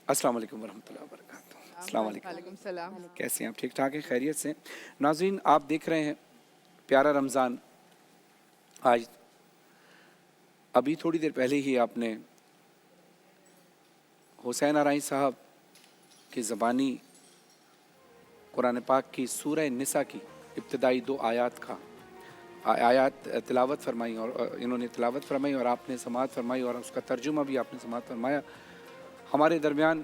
السلام علیکم ورحمۃ اللہ وبرکاتہ۔ السلام علیکم، وعلیکم السلام۔ کیسے ہیں آپ؟ ٹھیک ٹھاک ہیں؟ خیریت سے؟ ناظرین، آپ دیکھ رہے ہیں پیارا رمضان۔ آج ابھی تھوڑی دیر پہلے ہی آپ نے حسین ارائیں صاحب کی زبانی قرآن پاک کی سورہ نساء کی ابتدائی 2 آیات تلاوت فرمائی، اور انہوں نے تلاوت فرمائی اور آپ نے سماعت فرمائی، اور اس کا ترجمہ بھی آپ نے سماعت فرمایا۔ ہمارے درمیان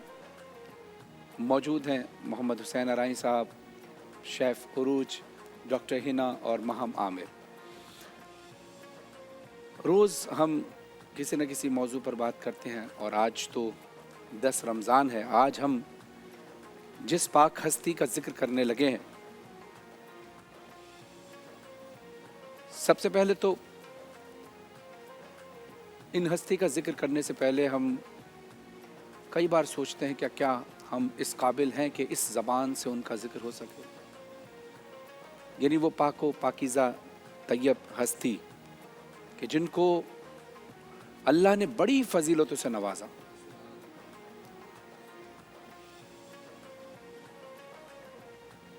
موجود ہیں محمد حسین ارائیں صاحب، شیف عروج، ڈاکٹر ہنا اور مہم عامر۔ روز ہم کسی نہ کسی موضوع پر بات کرتے ہیں، اور آج تو 10 رمضان ہے۔ آج ہم جس پاک ہستی کا ذکر کرنے لگے ہیں، سب سے پہلے تو ان ہستی کا ذکر کرنے سے پہلے ہم کئی بار سوچتے ہیں کیا ہم اس قابل ہیں کہ اس زبان سے ان کا ذکر ہو سکے؟ یعنی وہ پاک و پاکیزہ طیب ہستی کہ جن کو اللہ نے بڑی فضیلتوں سے نوازا۔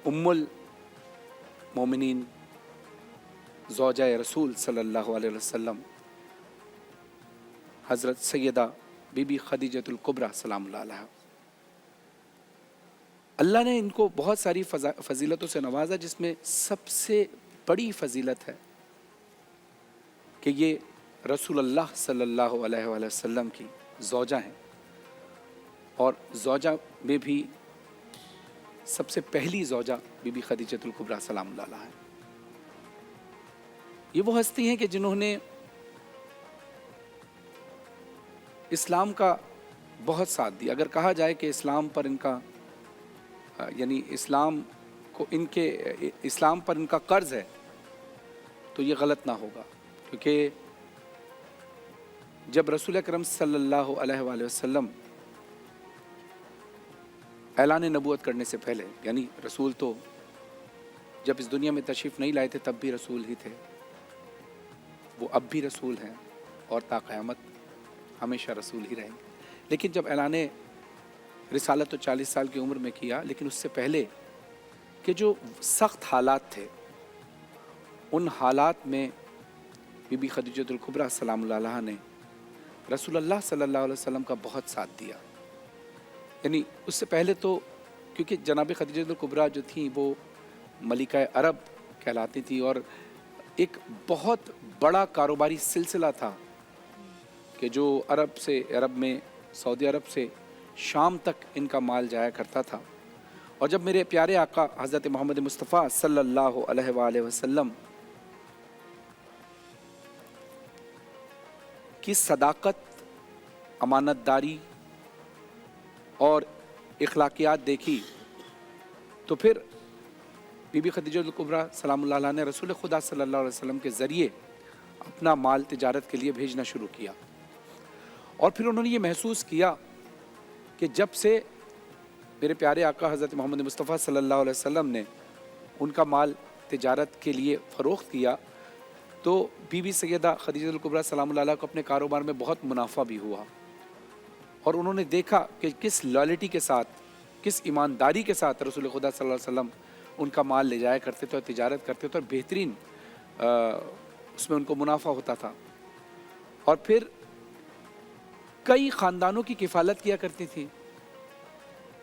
ام المومنین، زوجہ رسول صلی اللہ علیہ وسلم، حضرت سیدہ بی بی خدیجۃ الکبریٰ سلام اللہ علیہا، اللہ نے ان کو بہت ساری فضیلتوں سے نوازا، جس میں سب سے بڑی فضیلت ہے کہ یہ رسول اللہ صلی اللہ علیہ وآلہ وسلم کی زوجہ ہیں، اور زوجہ میں بھی سب سے پہلی زوجہ بی بی خدیجۃ الکبریٰ سلام اللہ علیہا ہے۔ یہ وہ ہستی ہیں کہ جنہوں نے اسلام کا بہت ساتھ دیا۔ اگر کہا جائے کہ اسلام پر ان کا یعنی اسلام پر ان کا قرض ہے، تو یہ غلط نہ ہوگا، کیونکہ جب رسول اکرم صلی اللہ علیہ وآلہ وسلم اعلان نبوت کرنے سے پہلے، یعنی رسول تو جب اس دنیا میں تشریف نہیں لائے تھے تب بھی رسول ہی تھے، وہ اب بھی رسول ہیں اور تا قیامت ہمیشہ رسول ہی رہیں گے۔ لیکن جب اعلان رسالت تو 40 سال کی عمر میں کیا، لیکن اس سے پہلے کہ جو سخت حالات تھے، ان حالات میں بی بی خدیجۃ الکبریٰ سلام اللہ علیہا نے رسول اللہ صلی اللہ علیہ وسلم کا بہت ساتھ دیا۔ یعنی اس سے پہلے تو کیونکہ جناب خدیجۃ الکبریٰ جو تھیں وہ ملکہ عرب کہلاتی تھی، اور ایک بہت بڑا کاروباری سلسلہ تھا کہ جو عرب میں سعودی عرب سے شام تک ان کا مال جایا کرتا تھا۔ اور جب میرے پیارے آقا حضرت محمد مصطفیٰ صلی اللہ علیہ وآلہ وسلم کی صداقت، امانت داری اور اخلاقیات دیکھی، تو پھر بی بی خدیجۃ الکبریٰ سلام اللہ علیہا نے رسول خدا صلی اللہ علیہ وسلم کے ذریعے اپنا مال تجارت کے لیے بھیجنا شروع کیا۔ اور پھر انہوں نے یہ محسوس کیا کہ جب سے میرے پیارے آقا حضرت محمد مصطفیٰ صلی اللہ علیہ وسلم نے ان کا مال تجارت کے لیے فروخت کیا، تو بی بی سیدہ خدیجۃ الکبریٰ سلام اللہ علیہا کو اپنے کاروبار میں بہت منافع بھی ہوا، اور انہوں نے دیکھا کہ کس لائلٹی کے ساتھ، کس ایمانداری کے ساتھ رسول خدا صلی اللہ علیہ وسلم ان کا مال لے جایا کرتے تھے اور تجارت کرتے تھے، اور بہترین اس میں ان کو منافع ہوتا تھا۔ اور پھر کئی خاندانوں کی کفالت کیا کرتی تھی،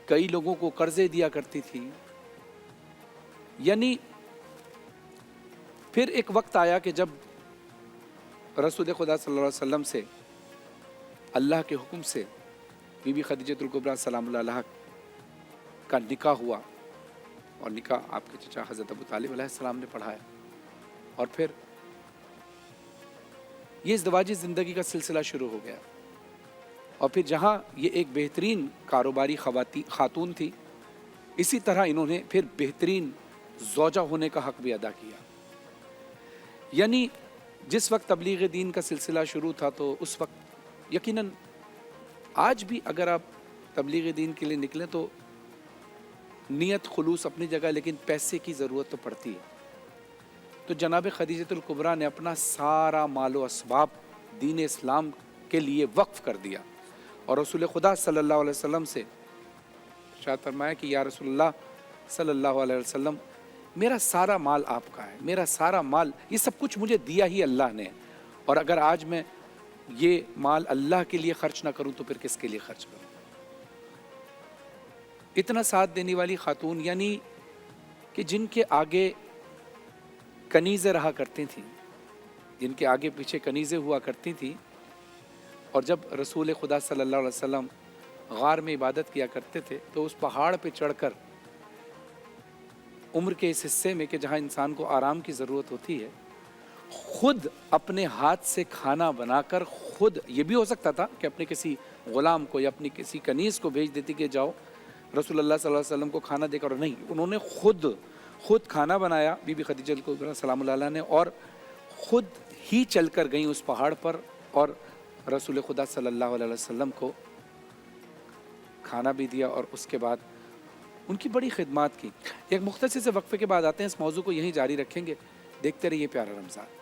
کئی لوگوں کو قرضے دیا کرتی تھی۔ یعنی پھر ایک وقت آیا کہ جب رسول خدا صلی اللہ علیہ وسلم سے اللہ کے حکم سے بی بی خدیجۃ الکبریٰ سلام اللہ علیہا کا نکاح ہوا، اور نکاح آپ کے چچا حضرت ابو طالب علیہ السلام نے پڑھایا، اور پھر یہ ازدواجی زندگی کا سلسلہ شروع ہو گیا۔ اور پھر جہاں یہ ایک بہترین کاروباری خاتون تھی، اسی طرح انہوں نے پھر بہترین زوجہ ہونے کا حق بھی ادا کیا۔ یعنی جس وقت تبلیغ دین کا سلسلہ شروع تھا، تو اس وقت یقیناً آج بھی اگر آپ تبلیغ دین کے لیے نکلیں تو نیت خلوص اپنی جگہ، لیکن پیسے کی ضرورت تو پڑتی ہے۔ تو جناب خدیجۃ الکبریٰ نے اپنا سارا مال و اسباب دین اسلام کے لیے وقف کر دیا، اور رسول خدا صلی اللہ علیہ وسلم سے ارشاد فرمایا کہ یا رسول اللہ صلی اللہ علیہ وسلم، میرا سارا مال آپ کا ہے، میرا سارا مال، یہ سب کچھ مجھے دیا ہی اللہ نے، اور اگر آج میں یہ مال اللہ کے لیے خرچ نہ کروں تو پھر کس کے لیے خرچ کروں؟ اتنا ساتھ دینے والی خاتون، یعنی کہ جن کے آگے کنیزیں رہا کرتی تھیں، جن کے آگے پیچھے کنیزیں ہوا کرتی تھیں، اور جب رسول خدا صلی اللہ علیہ وسلم غار میں عبادت کیا کرتے تھے تو اس پہاڑ پہ چڑھ کر عمر کے اس حصے میں کہ جہاں انسان کو آرام کی ضرورت ہوتی ہے، خود اپنے ہاتھ سے کھانا بنا کر، خود، یہ بھی ہو سکتا تھا کہ اپنے کسی غلام کو یا اپنی کسی کنیز کو بھیج دیتی کہ جاؤ رسول اللہ صلی اللہ علیہ وسلم کو کھانا دے کر، نہیں، انہوں نے خود کھانا بنایا بی بی خدیجہ کبریٰ سلام اللہ علیہ نے، اور خود ہی چل کر گئیں اس پہاڑ پر اور رسول خدا صلی اللہ علیہ وسلم کو کھانا بھی دیا، اور اس کے بعد ان کی بڑی خدمات کی۔ ایک مختصر سے وقفے کے بعد آتے ہیں، اس موضوع کو یہیں جاری رکھیں گے، دیکھتے رہیے پیارا رمضان۔